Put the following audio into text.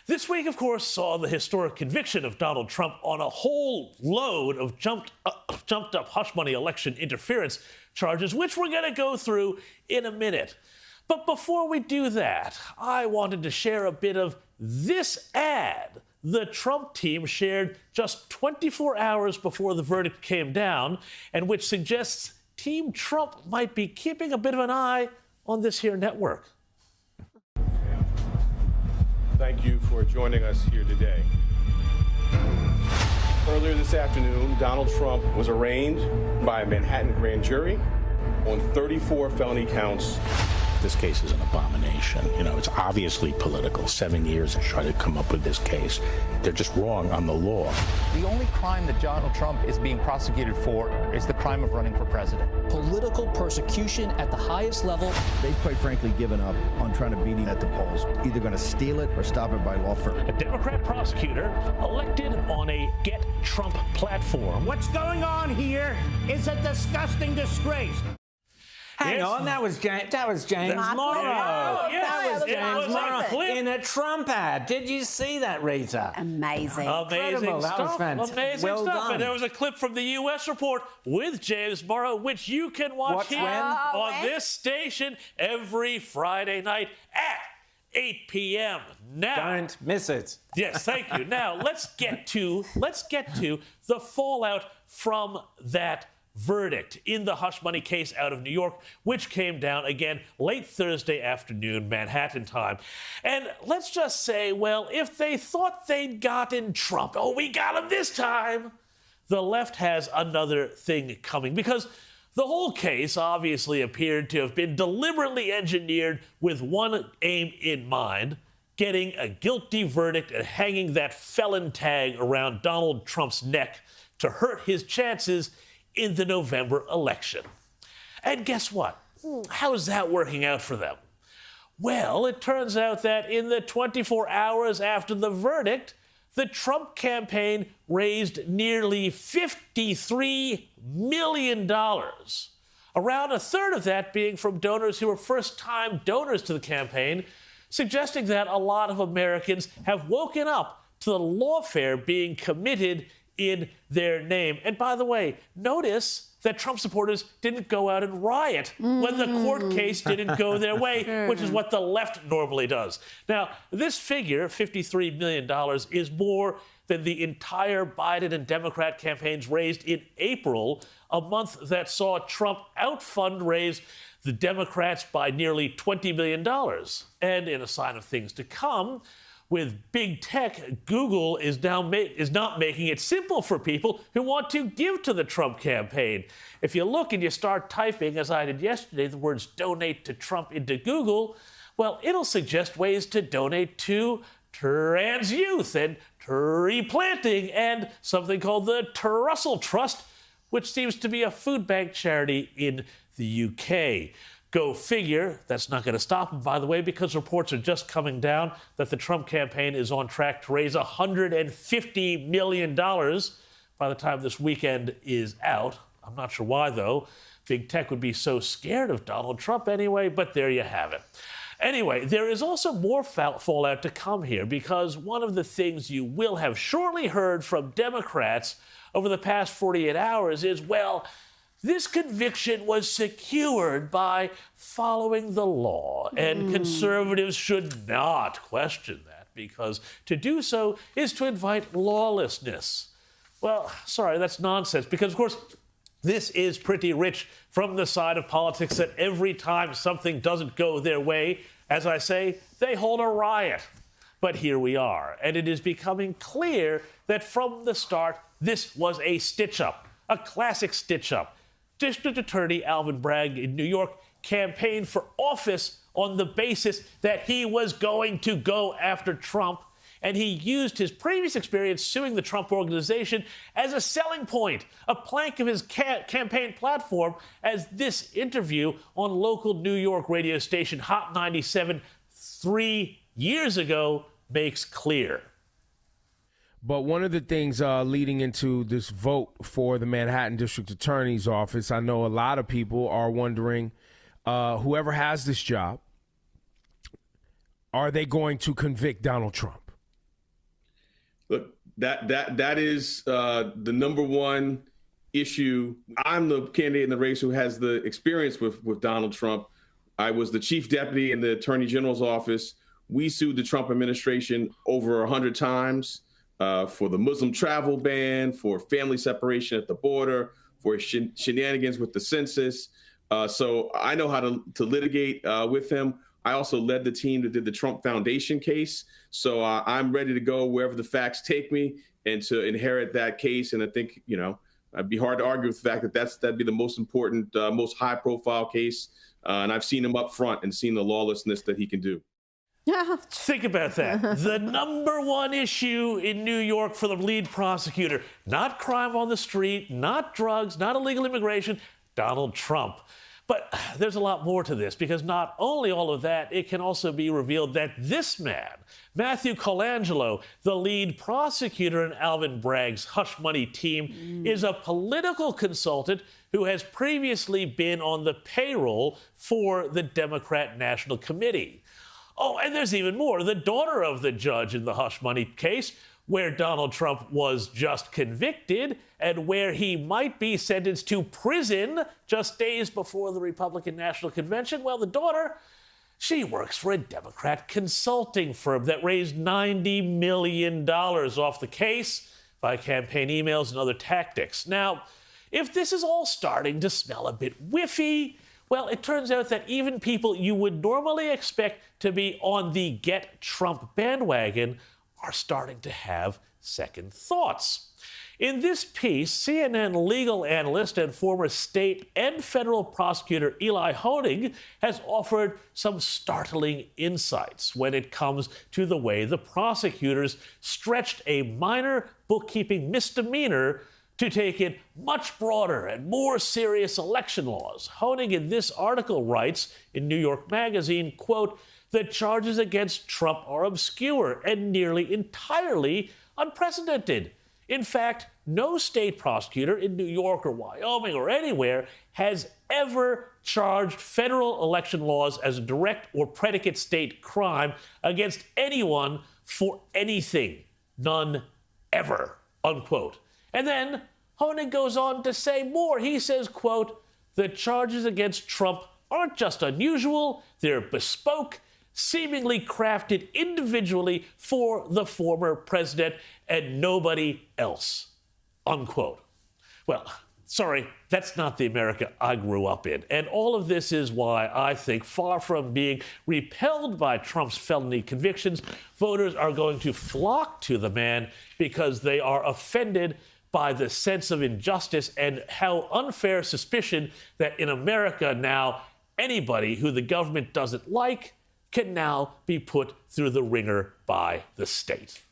This week, of course, saw the historic conviction of Donald Trump on a whole load of jumped up hush money election interference charges, which we're going to go through in a minute. But before we do that, I wanted to share a bit of this ad the Trump team shared just 24 hours before the verdict came down, and which suggests Team Trump might be keeping a bit of an eye on this here network. Thank you for joining us here today. Earlier this afternoon, Donald Trump was arraigned by a Manhattan grand jury on 34 felony counts. This case is an abomination. You know, it's obviously political. 7 years to try to come up with this case. They're just wrong on the law. The only crime that Donald Trump is being prosecuted for is the crime of running for president. Political persecution at the highest level. They've quite frankly given up on trying to beat him at the polls. Either going to steal it or stop it by law firm. A Democrat prosecutor elected on a Get Trump platform. What's going on here is a disgusting disgrace. Hang on, that was James Morrow. That was James Morrow in a Trump ad. Did you see that, Rita? Amazing. Amazing That was stuff. fantastic. Amazing Well stuff. done. And there was a clip from the U.S. report with James Morrow, which you can watch here on this station every Friday night at 8 p.m. Now, Don't miss it. yes, thank you. Now let's get to the fallout from that verdict in the hush money case out of New York, which came down again late Thursday afternoon, Manhattan time. And let's just say, well, if they thought they'd gotten Trump, oh, we got him this time, the left has another thing coming, because the whole case obviously appeared to have been deliberately engineered with one aim in mind: getting a guilty verdict and hanging that felon tag around Donald Trump's neck to hurt his chances in the November election. And guess what? How's that working out for them? Well, it turns out that in the 24 hours after the verdict, the Trump campaign raised nearly $53 million. Around a third of that being from donors who were first-time donors to the campaign, suggesting that a lot of Americans have woken up to the lawfare being committed in their name. And by the way, notice that Trump supporters didn't go out and riot when the court case didn't go their way, which is what the left normally does. Now, this figure, $53 million, is more than the entire Biden and Democrat campaigns raised in April, a month that saw Trump out-fundraise the Democrats by nearly $20 million. And in a sign of things to come, with big tech, Google is not making it simple for people who want to give to the Trump campaign. If you look and you start typing, as I did yesterday, the words "donate to Trump" into Google, well, it'll suggest ways to donate to trans youth and tree planting and something called the Russell Trust, which seems to be a food bank charity in the UK. Go figure, that's not going to stop him, by the way, because reports are just coming down that the Trump campaign is on track to raise $150 million by the time this weekend is out. I'm not sure why, though. Big tech would be so scared of Donald Trump anyway, but there you have it. Anyway, there is also more fallout to come here, because one of the things you will have surely heard from Democrats over the past 48 hours is, well, this conviction was secured by following the law, and conservatives should not question that, because to do so is to invite lawlessness. Well, sorry, that's nonsense, because, of course, this is pretty rich from the side of politics that every time something doesn't go their way, as I say, they hold a riot. But here we are, and it is becoming clear that from the start, this was a stitch-up, a classic stitch-up. District Attorney Alvin Bragg in New York campaigned for office on the basis that he was going to go after Trump, and he used his previous experience suing the Trump organization as a selling point, a plank of his campaign platform, as this interview on local New York radio station Hot 97 3 years ago makes clear. But one of the things leading into this vote for the Manhattan District Attorney's Office, I know a lot of people are wondering, whoever has this job, are they going to convict Donald Trump? Look, that is the number one issue. I'm the candidate in the race who has the experience with Donald Trump. I was the chief deputy in the Attorney General's office. We sued the Trump administration over 100 times for the Muslim travel ban, for family separation at the border, for shenanigans with the census. So I know how to litigate with him. I also led the team that did the Trump Foundation case. So I'm ready to go wherever the facts take me and to inherit that case. And I think, it'd be hard to argue with the fact that that'd be the most important, most high profile case. And I've seen him up front and seen the lawlessness that he can do. Think about that. The number one issue in New York for the lead prosecutor, not crime on the street, not drugs, not illegal immigration, Donald Trump. But there's a lot more to this, because not only all of that, it can also be revealed that this man, Matthew Colangelo, the lead prosecutor in Alvin Bragg's hush money team, is a political consultant who has previously been on the payroll for the Democrat National Committee. Oh, and there's even more. The daughter of the judge in the hush money case, where Donald Trump was just convicted and where he might be sentenced to prison just days before the Republican National Convention, well, the daughter, she works for a Democrat consulting firm that raised $90 million off the case by campaign emails and other tactics. Now, if this is all starting to smell a bit whiffy, well, it turns out that even people you would normally expect to be on the Get Trump bandwagon are starting to have second thoughts. In this piece, CNN legal analyst and former state and federal prosecutor Eli Honig has offered some startling insights when it comes to the way the prosecutors stretched a minor bookkeeping misdemeanor to take in much broader and more serious election laws. Honig in this article writes in New York Magazine, quote, "The charges against Trump are obscure and nearly entirely unprecedented. In fact, no state prosecutor in New York or Wyoming or anywhere has ever charged federal election laws as a direct or predicate state crime against anyone for anything. None ever," unquote. And then Honig goes on to say more. He says, quote, "The charges against Trump aren't just unusual, they're bespoke, seemingly crafted individually for the former president and nobody else," unquote. Well, sorry, that's not the America I grew up in. And all of this is why I think, far from being repelled by Trump's felony convictions, voters are going to flock to the man because they are offended by the sense of injustice and how unfair suspicion that in America now anybody who the government doesn't like can now be put through the ringer by the state.